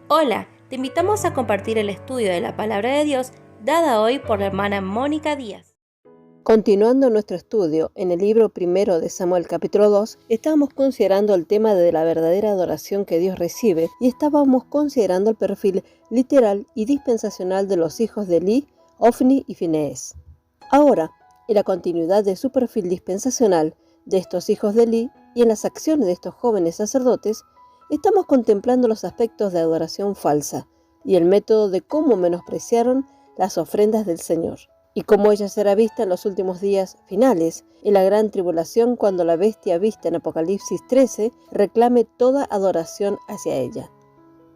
Hola, te invitamos a compartir el estudio de la Palabra de Dios dada hoy por la hermana Mónica Díaz. Continuando nuestro estudio en el libro primero de Samuel capítulo 2, estábamos considerando el tema de la verdadera adoración que Dios recibe y estábamos considerando el perfil literal y dispensacional de los hijos de Elí, Ofni y Finees. Ahora, en la continuidad de su perfil dispensacional de estos hijos de Elí y en las acciones de estos jóvenes sacerdotes, estamos contemplando los aspectos de adoración falsa y el método de cómo menospreciaron las ofrendas del Señor, y cómo ella será vista en los últimos días finales, en la gran tribulación, cuando la bestia vista en Apocalipsis 13 reclame toda adoración hacia ella.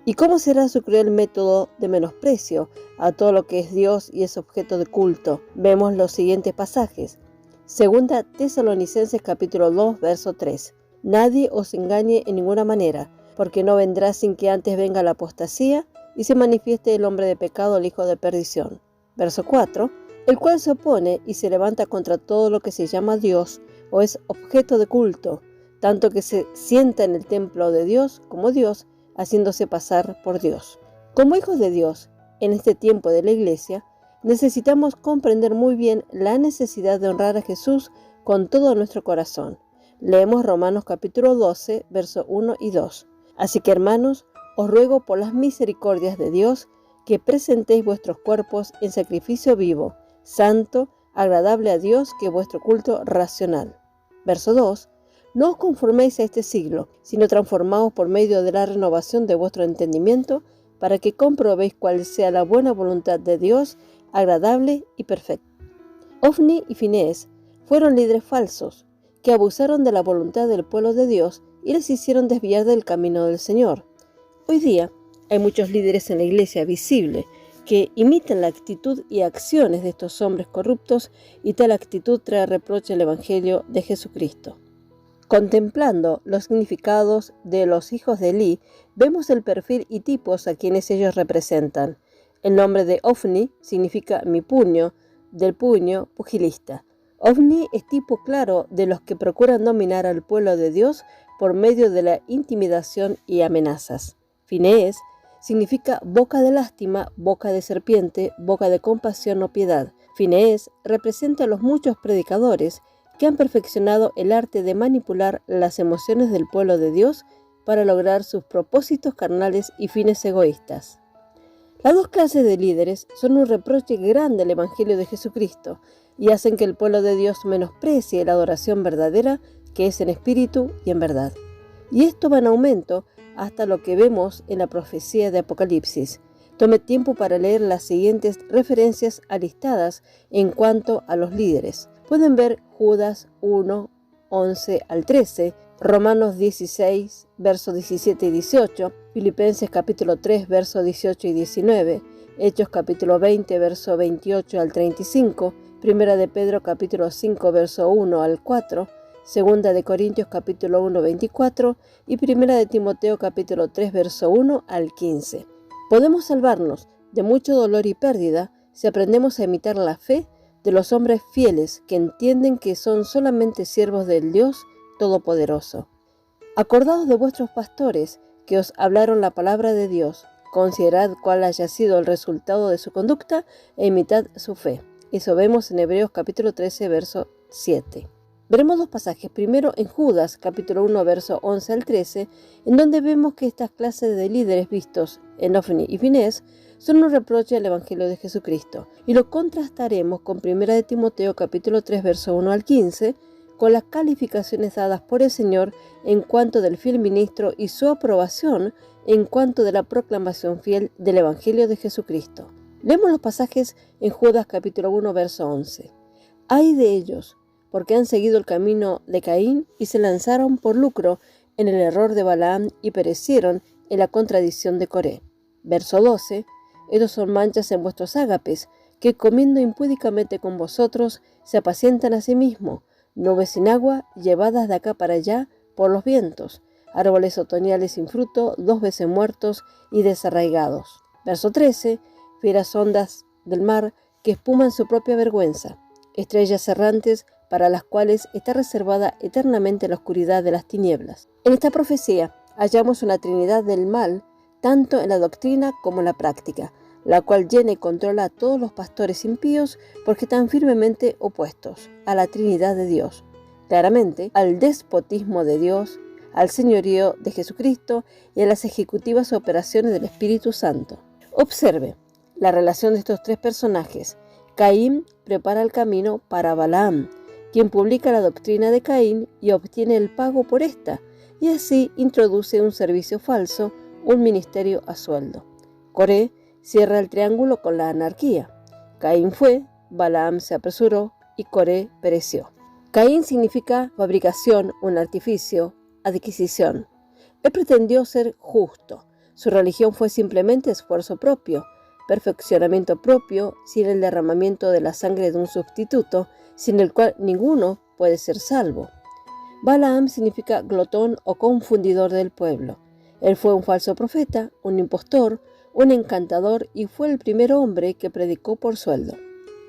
Y cómo será su cruel método de menosprecio a todo lo que es Dios y es objeto de culto. Vemos los siguientes pasajes. Segunda Tesalonicenses capítulo 2, verso 3. Nadie os engañe en ninguna manera, porque no vendrá sin que antes venga la apostasía y se manifieste el hombre de pecado, el hijo de perdición. Verso 4. El cual se opone y se levanta contra todo lo que se llama Dios o es objeto de culto, tanto que se sienta en el templo de Dios como Dios, haciéndose pasar por Dios. Como hijos de Dios, en este tiempo de la Iglesia, necesitamos comprender muy bien la necesidad de honrar a Jesús con todo nuestro corazón. Leemos Romanos capítulo 12, verso 1 y 2. Así que, hermanos, os ruego por las misericordias de Dios que presentéis vuestros cuerpos en sacrificio vivo, santo, agradable a Dios, que es vuestro culto racional. Verso 2. No os conforméis a este siglo, sino transformaos por medio de la renovación de vuestro entendimiento, para que comprobéis cuál sea la buena voluntad de Dios, agradable y perfecta. Ofni y Finees fueron líderes falsos, que abusaron de la voluntad del pueblo de Dios y les hicieron desviar del camino del Señor. Hoy día hay muchos líderes en la iglesia visible que imitan la actitud y acciones de estos hombres corruptos, y tal actitud trae reproche al Evangelio de Jesucristo. Contemplando los significados de los hijos de Elí, vemos el perfil y tipos a quienes ellos representan. El nombre de Ofni significa mi puño, del puño, pugilista. Ofni es tipo claro de los que procuran dominar al pueblo de Dios por medio de la intimidación y amenazas. Finees significa boca de lástima, boca de serpiente, boca de compasión o piedad. Finees representa a los muchos predicadores que han perfeccionado el arte de manipular las emociones del pueblo de Dios para lograr sus propósitos carnales y fines egoístas. Las dos clases de líderes son un reproche grande al Evangelio de Jesucristo y hacen que el pueblo de Dios menosprecie la adoración verdadera, que es en espíritu y en verdad. Y esto va en aumento hasta lo que vemos en la profecía de Apocalipsis. Tome tiempo para leer las siguientes referencias alistadas en cuanto a los líderes. Pueden ver Judas 1, 11 al 13, Romanos 16, versos 17 y 18, Filipenses capítulo 3, versos 18 y 19, Hechos capítulo 20, verso 28 al 35, Primera de Pedro capítulo 5, verso 1 al 4, Segunda de Corintios capítulo 1, 24 y Primera de Timoteo capítulo 3, verso 1 al 15. Podemos salvarnos de mucho dolor y pérdida si aprendemos a imitar la fe de los hombres fieles que entienden que son solamente siervos del Dios Todopoderoso. Acordaos de vuestros pastores que os hablaron la palabra de Dios. Considerad cuál haya sido el resultado de su conducta e imitad su fe. Eso vemos en Hebreos capítulo 13, verso 7. Veremos dos pasajes, primero en Judas capítulo 1, verso 11 al 13, en donde vemos que estas clases de líderes vistos en Ofni y Finees son un reproche al Evangelio de Jesucristo, y lo contrastaremos con Primera de Timoteo capítulo 3, verso 1 al 15, con las calificaciones dadas por el Señor en cuanto del fiel ministro y su aprobación en cuanto de la proclamación fiel del Evangelio de Jesucristo. Leemos los pasajes en Judas capítulo 1, verso 11. Ay de ellos, porque han seguido el camino de Caín y se lanzaron por lucro en el error de Balaam y perecieron en la contradicción de Coré. Verso 12. Estos son manchas en vuestros ágapes, que comiendo impúdicamente con vosotros se apacientan a sí mismos, nubes sin agua, llevadas de acá para allá por los vientos, árboles otoñales sin fruto, 2 veces muertos y desarraigados. Verso 13. Fieras ondas del mar que espuman su propia vergüenza, estrellas errantes para las cuales está reservada eternamente la oscuridad de las tinieblas. En esta profecía hallamos una trinidad del mal tanto en la doctrina como en la práctica, la cual llena y controla a todos los pastores impíos porque están firmemente opuestos a la Trinidad de Dios, claramente al despotismo de Dios, al señorío de Jesucristo y a las ejecutivas operaciones del Espíritu Santo. Observe la relación de estos tres personajes. Caín prepara el camino para Balaam, quien publica la doctrina de Caín y obtiene el pago por esta, y así introduce un servicio falso, un ministerio a sueldo. Coré cierra el triángulo con la anarquía. Caín fue, Balaam se apresuró y Coré pereció. Caín significa fabricación, un artificio, adquisición. Él pretendió ser justo. Su religión fue simplemente esfuerzo propio, perfeccionamiento propio, sin el derramamiento de la sangre de un sustituto, sin el cual ninguno puede ser salvo. Balaam significa glotón o confundidor del pueblo. Él fue un falso profeta, un impostor, un encantador y fue el primer hombre que predicó por sueldo.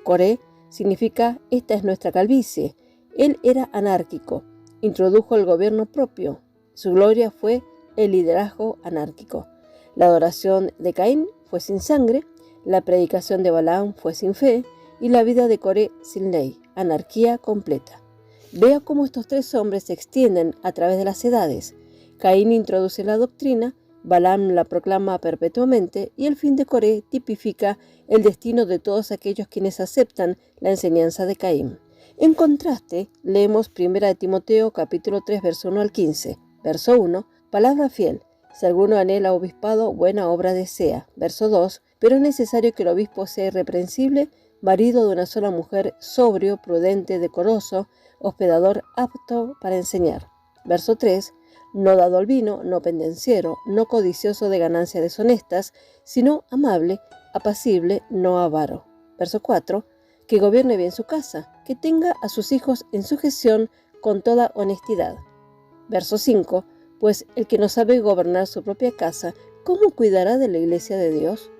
Coré significa esta es nuestra calvicie. Él era anárquico, introdujo el gobierno propio. Su gloria fue el liderazgo anárquico. La adoración de Caín fue sin sangre, la predicación de Balaam fue sin fe y la vida de Coré sin ley, anarquía completa. Vea cómo estos tres hombres se extienden a través de las edades. Caín introduce la doctrina, Balaam la proclama perpetuamente y el fin de Coré tipifica el destino de todos aquellos quienes aceptan la enseñanza de Caín. En contraste, leemos 1 Timoteo capítulo 3, verso 1 al 15. Verso 1, palabra fiel. Si alguno anhela obispado, buena obra desea. Verso 2, pero es necesario que el obispo sea irreprensible, marido de una sola mujer, sobrio, prudente, decoroso, hospedador, apto para enseñar. Verso 3, no dado al vino, no pendenciero, no codicioso de ganancias deshonestas, sino amable, apacible, no avaro. Verso 4, que gobierne bien su casa, que tenga a sus hijos en sujeción con toda honestidad. Verso 5, pues el que no sabe gobernar su propia casa, ¿cómo cuidará de la iglesia de Dios?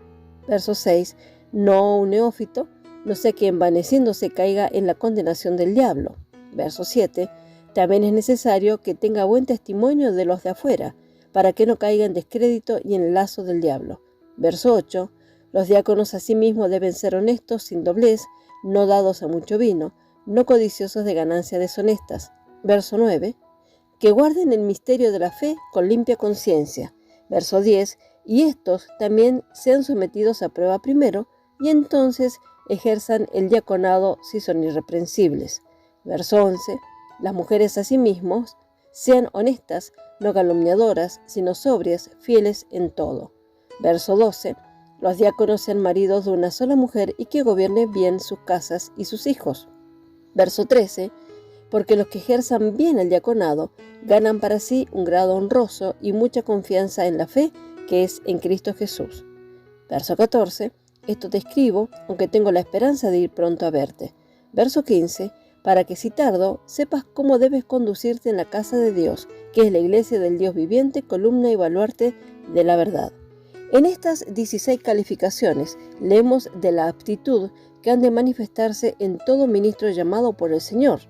Verso 6, no un neófito, no sea que envaneciéndose caiga en la condenación del diablo. Verso 7, también es necesario que tenga buen testimonio de los de afuera, para que no caiga en descrédito y en el lazo del diablo. Verso 8, los diáconos asimismo deben ser honestos, sin doblez, no dados a mucho vino, no codiciosos de ganancias deshonestas. Verso 9, que guarden el misterio de la fe con limpia conciencia. Verso 10, y estos también sean sometidos a prueba primero, y entonces ejerzan el diaconado si son irreprensibles. Verso 11, las mujeres asimismo sean honestas, no calumniadoras, sino sobrias, fieles en todo. Verso 12, los diáconos sean maridos de una sola mujer y que gobiernen bien sus casas y sus hijos. Verso 13, porque los que ejerzan bien el diaconado ganan para sí un grado honroso y mucha confianza en la fe que es en Cristo Jesús. Verso 14, esto te escribo, aunque tengo la esperanza de ir pronto a verte. Verso 15, para que si tardo, sepas cómo debes conducirte en la casa de Dios, que es la iglesia del Dios viviente, columna y baluarte de la verdad. En estas 16 calificaciones leemos de la aptitud que han de manifestarse en todo ministro llamado por el Señor,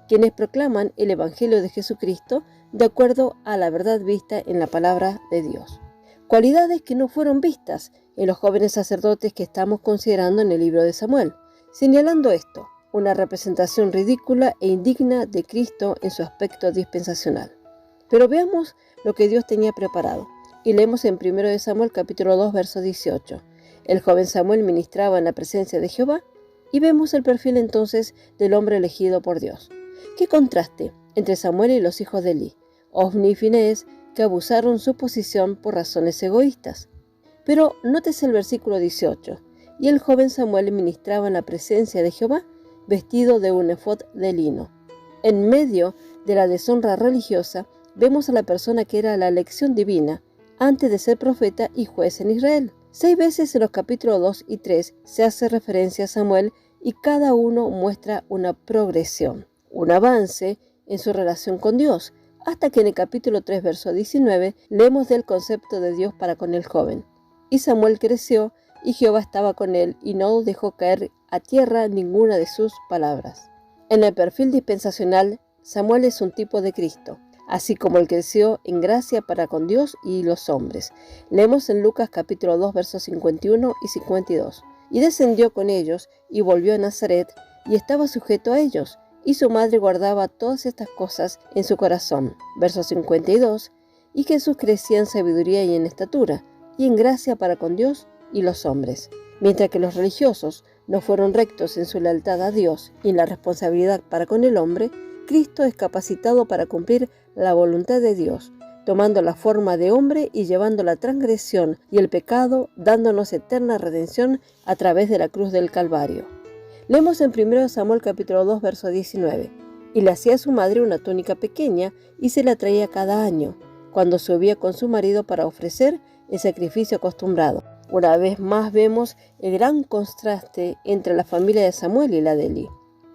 quienes proclaman el Evangelio de Jesucristo de acuerdo a la verdad vista en la palabra de Dios. Cualidades que no fueron vistas en los jóvenes sacerdotes que estamos considerando en el libro de Samuel, señalando esto, una representación ridícula e indigna de Cristo en su aspecto dispensacional. Pero veamos lo que Dios tenía preparado, y leemos en 1 Samuel capítulo 2, verso 18. El joven Samuel ministraba en la presencia de Jehová, y vemos el perfil entonces del hombre elegido por Dios. ¡Qué contraste entre Samuel y los hijos de Elí, Ofni y Finés, que abusaron su posición por razones egoístas! Pero nótese el versículo 18. Y el joven Samuel ministraba en la presencia de Jehová, vestido de un efod de lino. En medio de la deshonra religiosa, vemos a la persona que era la elección divina, antes de ser profeta y juez en Israel. 6 veces en los capítulos 2 y 3 se hace referencia a Samuel y cada uno muestra una progresión, un avance en su relación con Dios, hasta que en el capítulo 3, verso 19, leemos del concepto de Dios para con el joven. Y Samuel creció, y Jehová estaba con él, y no dejó caer a tierra ninguna de sus palabras. En el perfil dispensacional, Samuel es un tipo de Cristo. así como él creció en gracia para con Dios y los hombres. Leemos en Lucas capítulo 2, versos 51 y 52. Y descendió con ellos y volvió a Nazaret y estaba sujeto a ellos, y su madre guardaba todas estas cosas en su corazón. Verso 52. Y Jesús crecía en sabiduría y en estatura, y en gracia para con Dios y los hombres. Mientras que los religiosos no fueron rectos en su lealtad a Dios y en la responsabilidad para con el hombre, Cristo es capacitado para cumplir la voluntad de Dios, tomando la forma de hombre y llevando la transgresión y el pecado, dándonos eterna redención a través de la cruz del Calvario. Leemos en 1 Samuel capítulo 2, verso 19. Y le hacía a su madre una túnica pequeña y se la traía cada año, cuando subía con su marido para ofrecer el sacrificio acostumbrado. Una vez más vemos el gran contraste entre la familia de Samuel y la de Elí.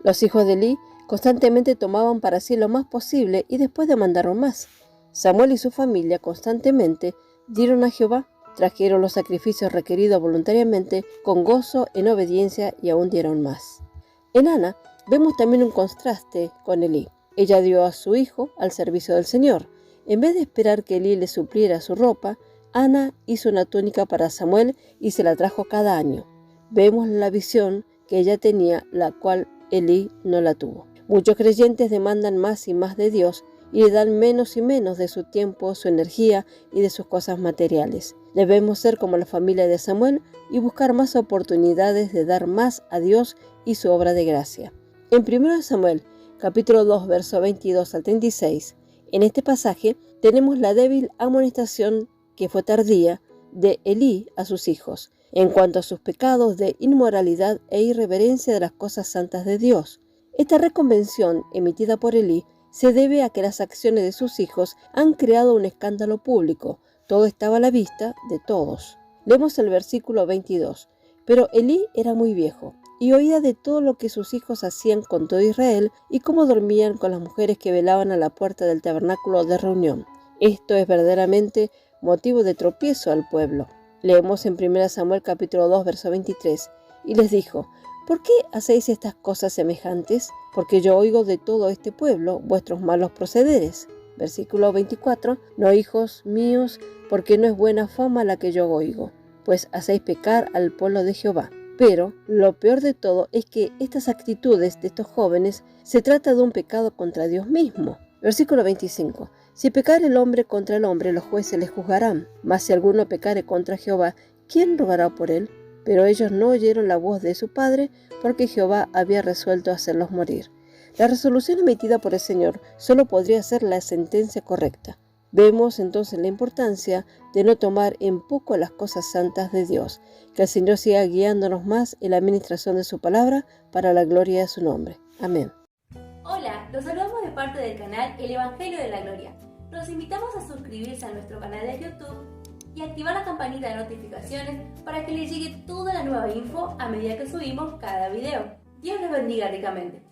Los hijos de Elí constantemente tomaban para sí lo más posible y después demandaron más. Samuel y su familia constantemente dieron a Jehová, trajeron los sacrificios requeridos voluntariamente, con gozo, en obediencia y aún dieron más. En Ana vemos también un contraste con Elí. Ella dio a su hijo al servicio del Señor. En vez de esperar que Elí le supliera su ropa, Ana hizo una túnica para Samuel y se la trajo cada año. Vemos la visión que ella tenía, la cual Elí no la tuvo. Muchos creyentes demandan más y más de Dios y le dan menos y menos de su tiempo, su energía y de sus cosas materiales. Debemos ser como la familia de Samuel y buscar más oportunidades de dar más a Dios y su obra de gracia. En 1 Samuel, capítulo 2, verso 22 al 36, en este pasaje tenemos la débil amonestación que fue tardía de Elí a sus hijos, en cuanto a sus pecados de inmoralidad e irreverencia de las cosas santas de Dios. Esta reconvención emitida por Elí se debe a que las acciones de sus hijos han creado un escándalo público. Todo estaba a la vista de todos. Leemos el versículo 22. Pero Elí era muy viejo y oía de todo lo que sus hijos hacían con todo Israel y cómo dormían con las mujeres que velaban a la puerta del tabernáculo de reunión. Esto es verdaderamente motivo de tropiezo al pueblo. Leemos en 1 Samuel capítulo 2, verso 23. Y les dijo: ¿por qué hacéis estas cosas semejantes? Porque yo oigo de todo este pueblo vuestros malos procederes. Versículo 24. No, hijos míos, porque no es buena fama la que yo oigo, pues hacéis pecar al pueblo de Jehová. Pero lo peor de todo es que estas actitudes de estos jóvenes se trata de un pecado contra Dios mismo. Versículo 25. Si pecare el hombre contra el hombre, los jueces le juzgarán. Mas si alguno pecare contra Jehová, ¿quién rogará por él? Pero ellos no oyeron la voz de su padre, porque Jehová había resuelto hacerlos morir. La resolución emitida por el Señor solo podría ser la sentencia correcta. Vemos entonces la importancia de no tomar en poco las cosas santas de Dios. Que el Señor siga guiándonos más en la administración de su palabra para la gloria de su nombre. Amén. Hola, los saludamos de parte del canal El Evangelio de la Gloria. Los invitamos a suscribirse a nuestro canal de YouTube y activar la campanita de notificaciones para que les llegue toda la nueva info a medida que subimos cada video. Dios les bendiga ricamente.